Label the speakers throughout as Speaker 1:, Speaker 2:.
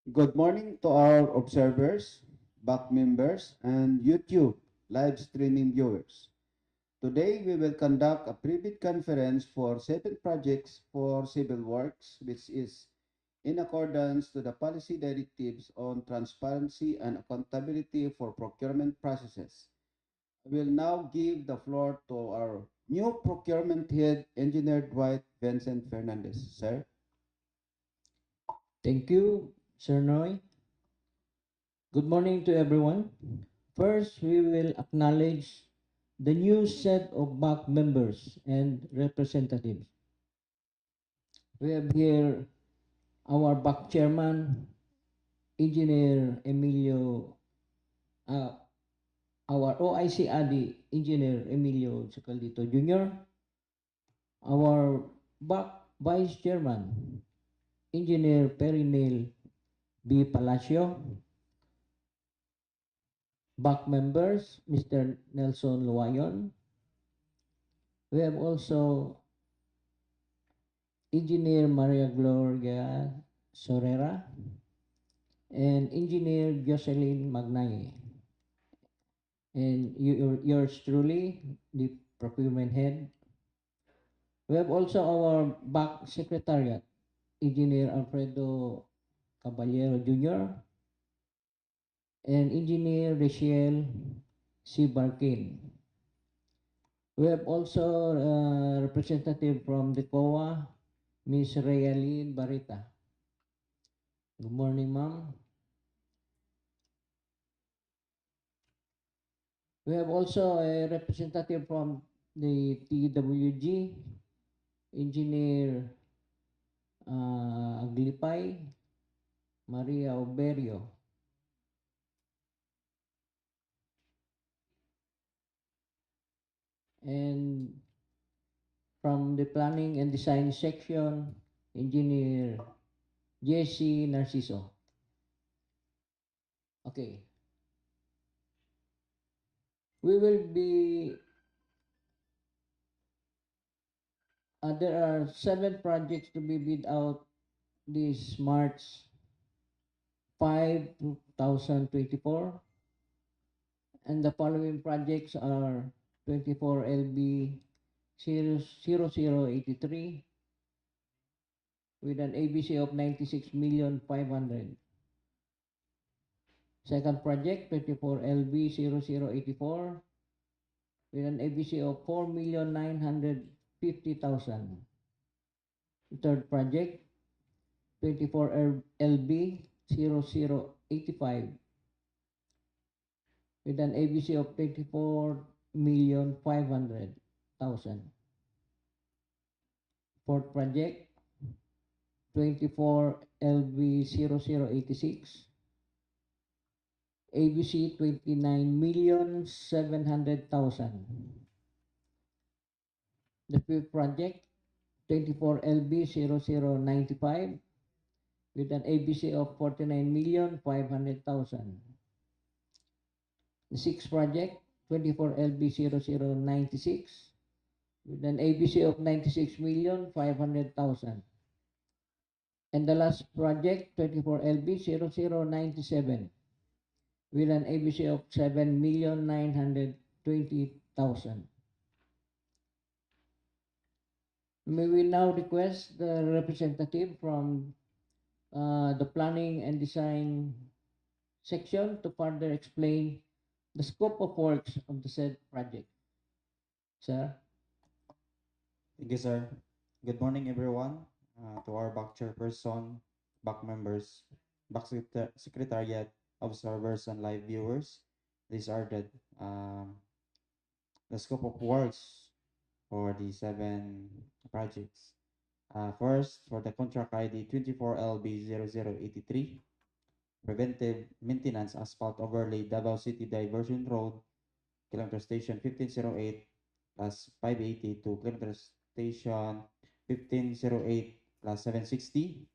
Speaker 1: Good morning to our observers, back members, and YouTube live streaming viewers. Today, we will conduct a private conference for 7 projects for civil works, which is in accordance to the policy directives on transparency and accountability for procurement processes. I will now give the floor to our new procurement head, Engineer Dwight Vincent Fernandez. Sir?
Speaker 2: Thank you, Sir Noy. Good morning to everyone. First, we will acknowledge the new set of BAC members and representatives. We have here our BAC chairman, Engineer Emilio, uh, our OIC ADI, Engineer Emilio Sacaldito Jr., our BAC vice chairman, Engineer Perinel B. Palacio, BAC members, Mr. Nelson Luayon. We have also Engineer Maria Gloria Sorera and Engineer Jocelyn Magnaye. And yours truly, the procurement head. We have also our back secretariat, Engineer Alfredo Caballero Jr. and Engineer Rachel C. Barkin. We have also a representative from the COA, Ms. Realine Barita. Good morning, ma'am. We have also a representative from the TWG, Engineer Aglipay, Maria Oberio. And from the Planning and Design section, Engineer Jesse Narciso. Okay. We will be, there are 7 projects to be bid out this March 5, 2024. And the following projects are 24 LB 0083 with an ABC of 96,500,000. Second project, 24 LB 0084 with an ABC of 4,950,000. Third project, 24 LB 0085 with an ABC of 24,500,000. Fourth project, 24 LB 0086 ABC 29,700,000. The fifth project, 24 LB 0095 with an ABC of 49,500,000. The sixth project, 24 LB 0096 with an ABC of 96,500,000. And the last project, 24 LB 0097 with an ABC of 7,920,000. May we now request the representative from the Planning and Design section to further explain the scope of works of the said project. Sir?
Speaker 3: Thank you, sir. Good morning, everyone. To our back chairperson, back members, back secretariat, observers, and live viewers. These are the scope of works for the 7 projects. First, for the contract ID 24LB0083, Preventive Maintenance Asphalt Overlay Davao City Diversion Road, Kilometer Station 1508 plus 580 to Kilometer Station 1508 plus 760,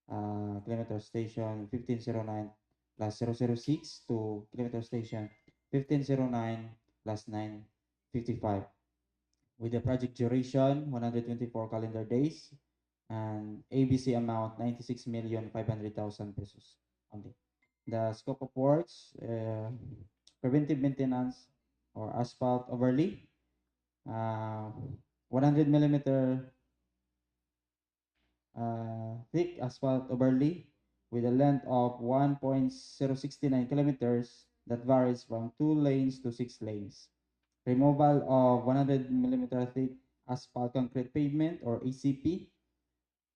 Speaker 3: Kilometer Station 1509 plus 006 to Kilometer Station 1509 plus 955. With the project duration 124 calendar days and ABC amount 96,500,000 pesos. only. The scope of works, preventive maintenance or asphalt overlay, 100 millimeter thick asphalt overlay with a length of 1.069 kilometers that varies from 2 lanes to 6 lanes. Removal of 100 millimeter thick asphalt concrete pavement or ACP,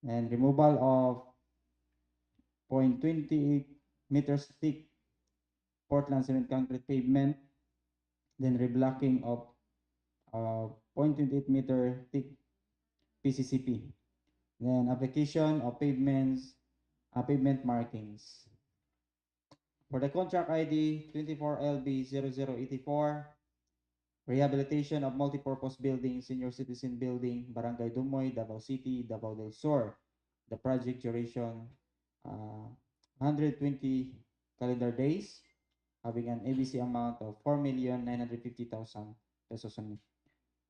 Speaker 3: and removal of 0.28 meters thick Portland cement concrete pavement, then reblocking of 0.28 meter thick PCCP, then application of pavement markings. For the contract ID 24LB0084, rehabilitation of multipurpose building, senior citizen building, Barangay Dumoy, Davao City, Davao del Sur. The project duration 120 calendar days, having an ABC amount of 4,950,000 pesos only.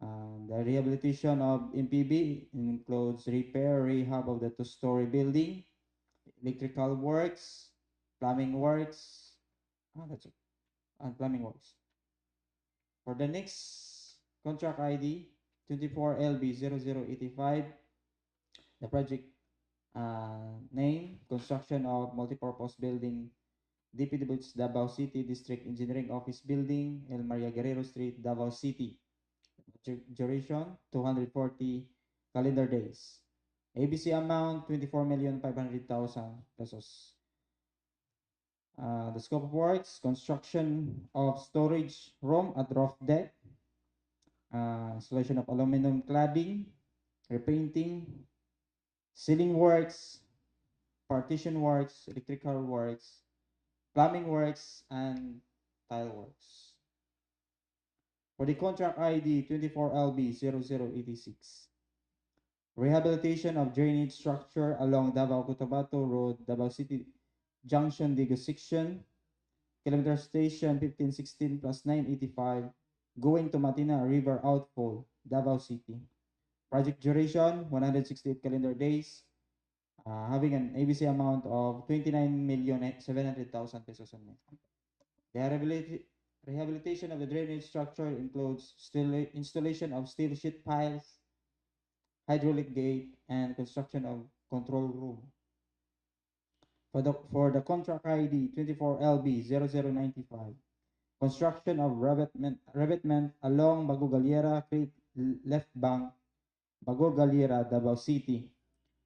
Speaker 3: The rehabilitation of MPB includes repair, rehab of the two-story building, electrical works, plumbing works, that's it, and plumbing works. For the next contract ID 24LB0085, the project name, construction of multipurpose building, DPWH Davao City District Engineering Office Building, El Maria Guerrero Street, Davao City. Duration 240 calendar days. ABC amount 24,500,000 pesos. The scope of works, construction of storage room at roof deck, installation of aluminum cladding, repainting, ceiling works, partition works, electrical works, plumbing works, and tile works. For the contract ID 24LB0086, rehabilitation of drainage structure along Davao-Cotabato Road, Davao City Junction, Digos section, kilometer station 1516 plus 985, going to Matina River Outfall, Davao City. Project duration 168 calendar days, having an ABC amount of 29,700,000 pesos only. The rehabilitation of the drainage structure includes installation of steel sheet piles, hydraulic gate, and construction of control room. For the contract ID 24LB0095, construction of revetment along Bago Gallera Creek left bank, Bago Gallera, Davao City.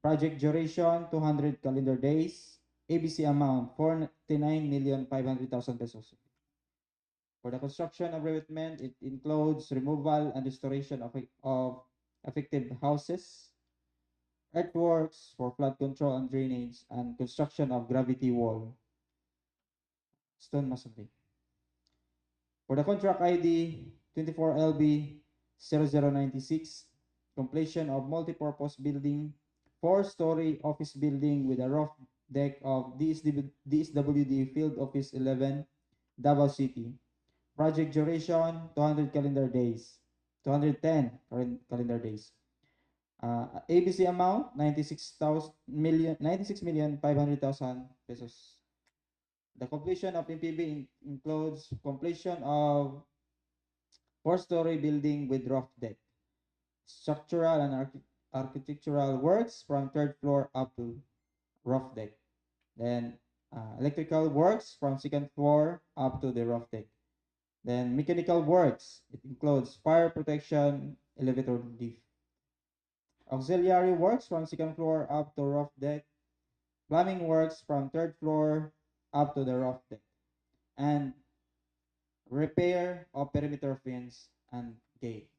Speaker 3: Project duration 200 calendar days. ABC amount 49,500,000 pesos. For the construction of revetment, it includes removal and restoration of affected houses, earthworks for flood control and drainage, and construction of gravity wall, stone masonry. For the contract ID 24LB0096, completion of multipurpose building, 4-story office building with a roof deck of DSWD Field Office 11, Davao City. Project duration 200 calendar days, 210 calendar days. ABC amount 96,500,000 pesos. The completion of MPB includes completion of 4-story building with roof deck, structural and architectural works from 3rd floor up to roof deck, then electrical works from 2nd floor up to the roof deck, then mechanical works. It includes fire protection, elevator lift, auxiliary works from 2nd floor up to roof deck, plumbing works from 3rd floor up to the roof deck, and repair of perimeter fence and gate.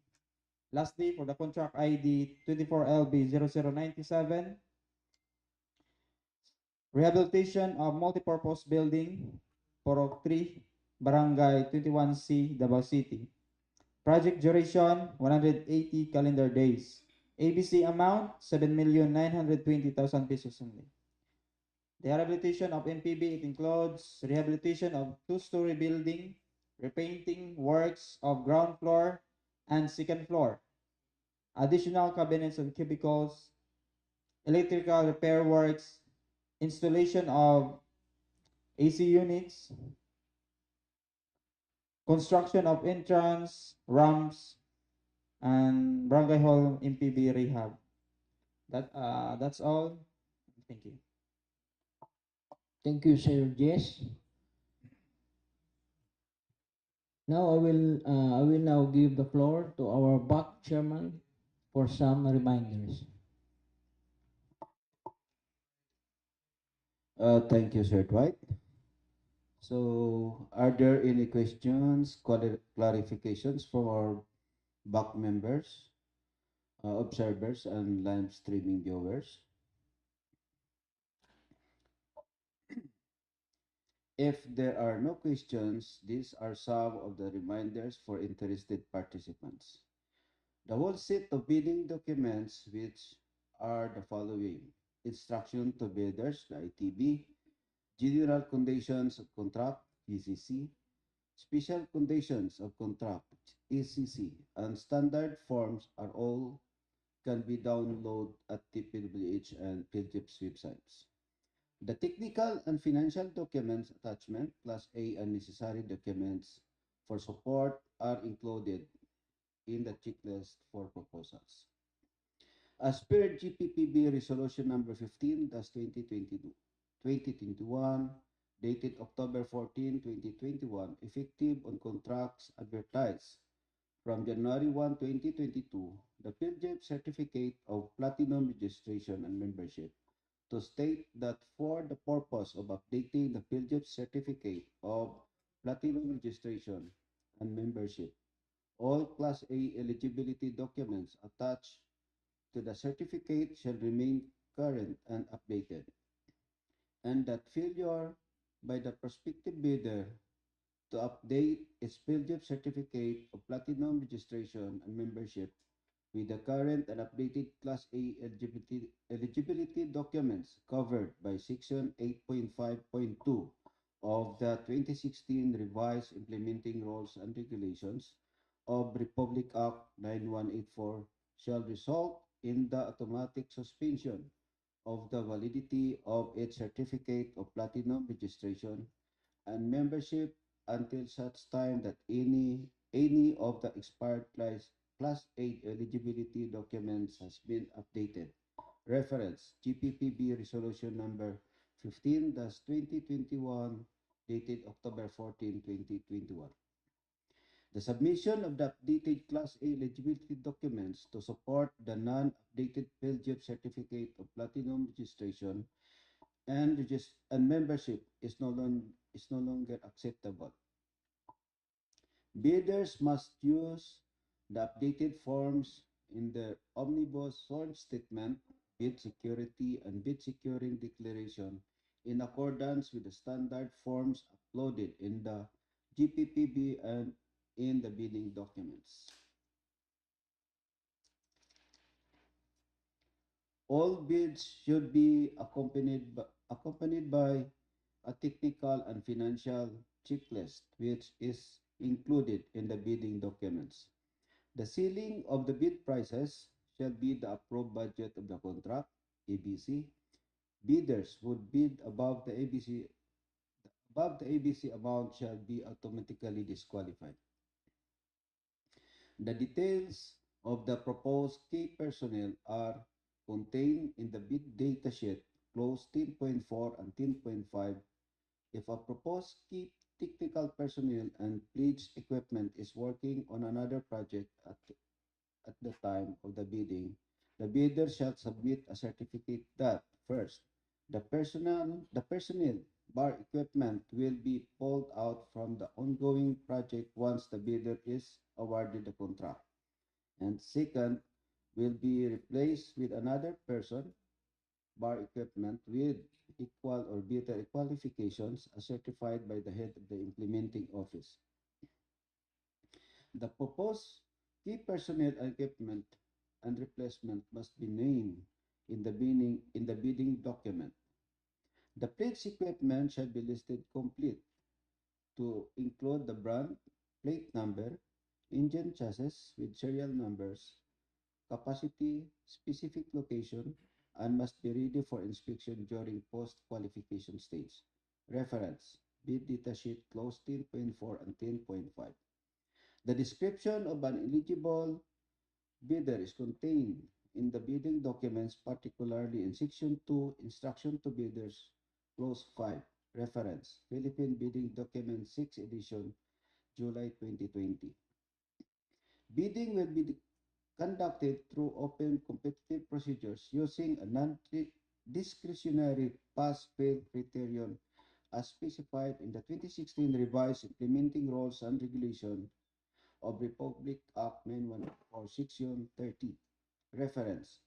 Speaker 3: Lastly, for the contract ID 24LB0097, rehabilitation of multipurpose building, Porok 3, Barangay 21C, Davao City. Project duration 180 calendar days. ABC amount 7,920,000 pesos only. The rehabilitation of NPB, it includes rehabilitation of 2-story building, repainting works of ground floor and 2nd floor, additional cabinets and cubicles, electrical repair works, installation of AC units, construction of entrance, ramps, and Barangay Hall MPB rehab. That's all. Thank you.
Speaker 2: Thank you, Sir Jess. Now I will now give the floor to our BAC chairman for some reminders.
Speaker 1: Thank you, Sir Dwight. So, are there any questions, clarifications from our back members, observers, and live streaming viewers? If there are no questions, these are some of the reminders for interested participants. The whole set of bidding documents, which are the following: instruction to bidders, the ITB, general conditions of contract, GCC, special conditions of contract, ECC, and standard forms are all can be downloaded at DPWH and PhilJIP's websites. The technical and financial documents attachment, Class A and necessary documents for support are included in the checklist for proposals. As per GPPB Resolution Number 15-2021, dated October 14, 2021, effective on contracts advertised from January 1, 2022, the PhilJIP Certificate of Platinum Registration and Membership to state that for the purpose of updating the PhilJIP Certificate of Platinum Registration and Membership, all Class A eligibility documents attached to the certificate shall remain current and updated, and that failure by the prospective bidder to update its PhilJIP Certificate of Platinum Registration and Membership with the current and updated Class A eligibility documents covered by Section 8.5.2 of the 2016 Revised Implementing Rules and Regulations of Republic Act 9184 shall result in the automatic suspension of the validity of its certificate of platinum registration and membership until such time that any of the expired Class 8 eligibility documents has been updated. Reference GPPB Resolution Number 15-2021 dated October 14, 2021. The submission of the updated Class A eligibility documents to support the non-updated PhilJIP Certificate of Platinum Registration and membership is no longer acceptable. Bidders must use the updated forms in the omnibus sworn statement, bid security, and bid securing declaration in accordance with the standard forms uploaded in the GPPB and in the bidding documents. All bids should be accompanied by a technical and financial checklist, which is included in the bidding documents. The ceiling of the bid prices shall be the approved budget of the contract, ABC. Bidders would bid above the ABC amount shall be automatically disqualified. The details of the proposed key personnel are contained in the bid data sheet, clause 10.4 and 10.5. If a proposed key technical personnel and pledged equipment is working on another project at the time of the bidding, the bidder shall submit a certificate that, first, the personnel bar equipment will be pulled out from the ongoing project once the bidder is awarded the contract, and second, will be replaced with another person bar equipment with equal or better qualifications as certified by the head of the implementing office. The proposed key personnel equipment and replacement must be named in the bidding document. The pledged equipment shall be listed complete to include the brand, plate number, engine chassis with serial numbers, capacity, specific location, and must be ready for inspection during post-qualification stage. Reference, bid data sheet clause 10.4 and 10.5. The description of an eligible bidder is contained in the bidding documents, particularly in Section 2, Instruction to Bidders, Clause 5. Reference, Philippine Bidding Document 6 edition, July 2020. Bidding will be conducted through open competitive procedures using a non-discretionary pass-fail criterion as specified in the 2016 revised implementing rules and regulations of Republic Act 9184 Section 30. Reference,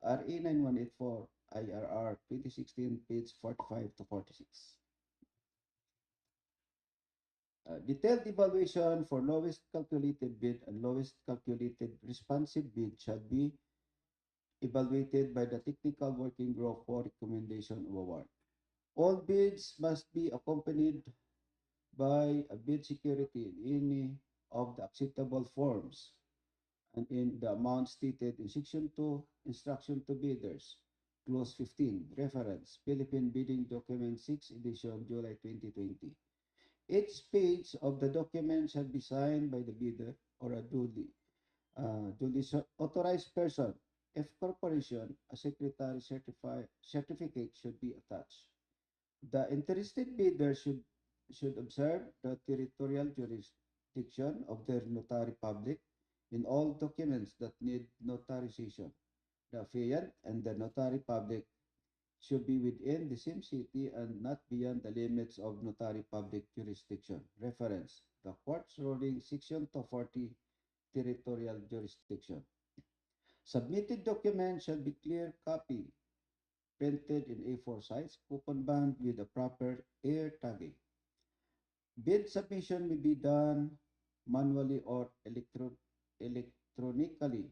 Speaker 1: RA 9184 IRR 2016 page 45 to 46. Detailed evaluation for lowest calculated bid and lowest calculated responsive bid shall be evaluated by the Technical Working Group for recommendation of award. All bids must be accompanied by a bid security in any of the acceptable forms and in the amount stated in Section 2, Instruction to Bidders, Clause 15, Reference, Philippine Bidding Document 6 edition, July 2020. Each page of the document shall be signed by the bidder or a duly authorized person. If corporation, a secretary certificate should be attached. The interested bidder should observe the territorial jurisdiction of their notary public in all documents that need notarization. The affiant and the notary public should be within the same city and not beyond the limits of notary public jurisdiction. Reference, the court's ruling Section 240, territorial jurisdiction. Submitted documents shall be clear copy, printed in A4 size, coupon bound with a proper air tagging. Bid submission may be done manually or electronically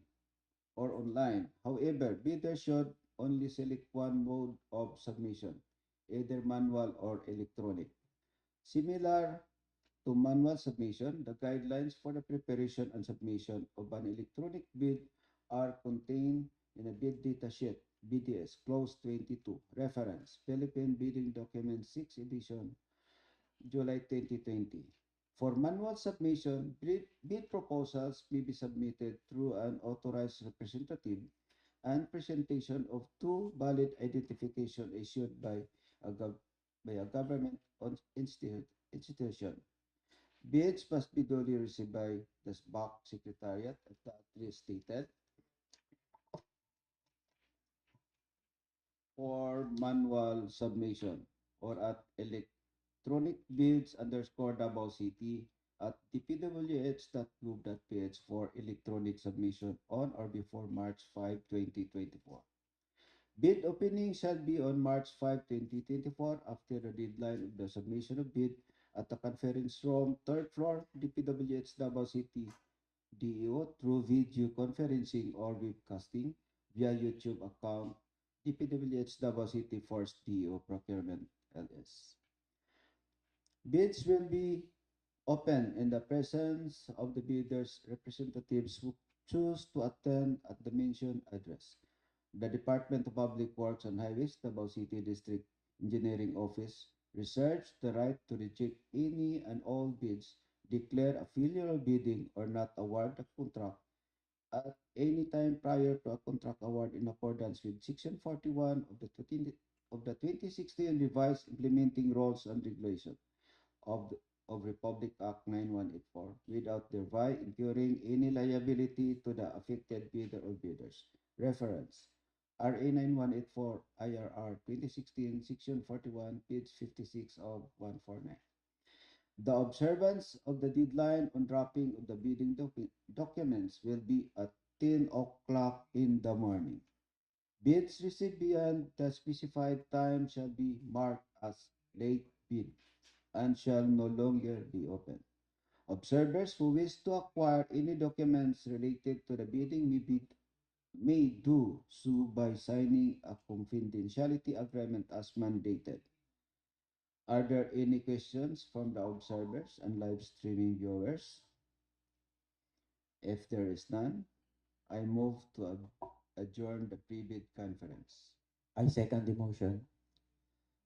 Speaker 1: or online. However, bidders should only select one mode of submission, either manual or electronic. Similar to manual submission, the guidelines for the preparation and submission of an electronic bid are contained in a bid data sheet, BDS, Clause 22, Reference, Philippine Bidding Document 6 edition, July 2020. For manual submission, bid proposals may be submitted through an authorized representative and presentation of two valid identification issued by a government institution. Bids must be duly received by the SBAC Secretariat at the address stated for manual submission or at electronic bids underscore Davao City at dpwh.gov.ph for electronic submission on or before March 5, 2024. Bid opening shall be on March 5, 2024 after the deadline of the submission of bid at the conference room, 3rd floor, DPWH Davao City, DEO through video conferencing or webcasting via YouTube account, DPWH Davao City Force DEO Procurement LS. Bids will be open in the presence of the bidders' representatives who choose to attend at the mentioned address. The Department of Public Works and Highways, Davao City District Engineering Office, reserves the right to reject any and all bids, declare a failure of bidding, or not award a contract at any time prior to a contract award in accordance with Section 41 of the 2016 Revised Implementing Rules and Regulations of Republic Act 9184 without thereby incurring any liability to the affected bidder or bidders. Reference, RA 9184 IRR 2016 Section 41 page 56 of 149. The observance of the deadline on dropping of the bidding documents will be at 10 o'clock in the morning. Bids received beyond the specified time shall be marked as late bid and shall no longer be open. Observers who wish to acquire any documents related to the bidding may do so by signing a confidentiality agreement as mandated. Are there any questions from the observers and live streaming viewers? If there is none, I move to adjourn the pre-bid conference.
Speaker 3: I second the motion.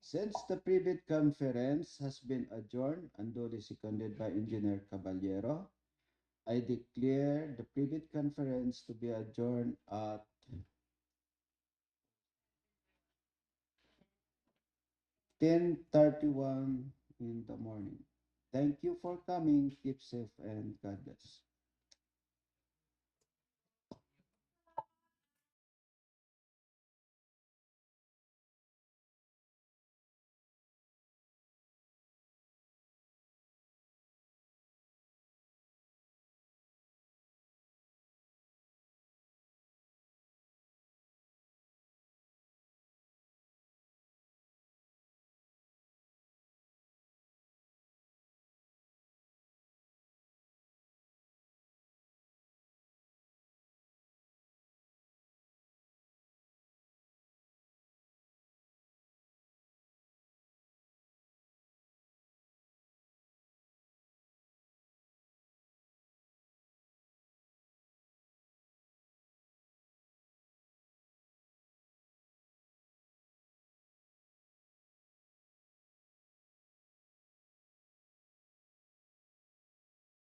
Speaker 1: Since the private conference has been adjourned and duly seconded by Engineer Caballero, I declare the private conference to be adjourned at 10:31 in the morning. Thank you for coming. Keep safe and God bless.